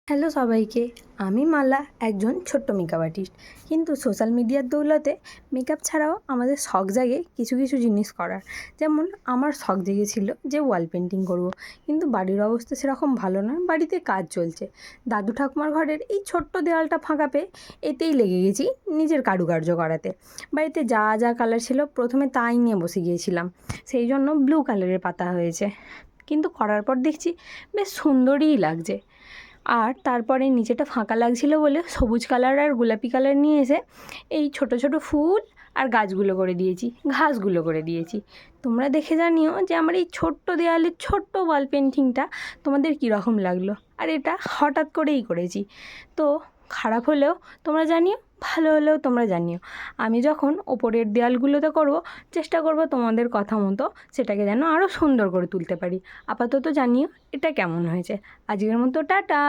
Hello সবাইকে, আমি মালা, একজন ছোট্ট মেকআপ আর্টিস্ট। কিন্তু সোশ্যাল মিডিয়ার দৌলতে মেকআপ ছাড়াও আমাদের শখ জাগে কিছু কিছু জিনিস করার। যেমন আমার শখ জেগেছিল যে ওয়াল পেন্টিং করব, কিন্তু বাড়ির অবস্থা সেরকম ভালো নয়, বাড়িতে কাজ চলছে। দাদু ঠাকুমার ঘরের এই ছোট্ট দেওয়ালটা ফাঁকা পেয়ে এতেই লেগে গেছি নিজের কারুকার্য করাতে। বাড়িতে যা যা কালার ছিল প্রথমে তাই নিয়ে বসে গিয়েছিলাম, সেই জন্য ব্লু কালারের পাতা হয়েছে। কিন্তু করার পর দেখছি বেশ সুন্দরই লাগছে। আর তারপরে নিচেটা ফাঁকা লাগছিল বলে সবুজ কালার আর গোলাপি কালার নিয়ে এসে এই ছোট ছোট ফুল আর গাছগুলো করে দিয়েছি, ঘাসগুলো করে দিয়েছি। তোমরা দেখে জানিও যে আমার এই ছোট্ট দেওয়ালের ছোট্ট ওয়াল পেন্টিংটা তোমাদের কীরকম লাগলো। আর এটা হঠাৎ করেই করেছি, তো খারাপ হলেও তোমরা জানিও, ভালো হলেও তোমরা জানিও। আমি যখন ওপরের দেওয়ালগুলোতে করব, চেষ্টা করব তোমাদের কথা মতো সেটাকে যেন আরও সুন্দর করে তুলতে পারি। আপাতত জানিও এটা কেমন হয়েছে। আজকের মতো টাটা।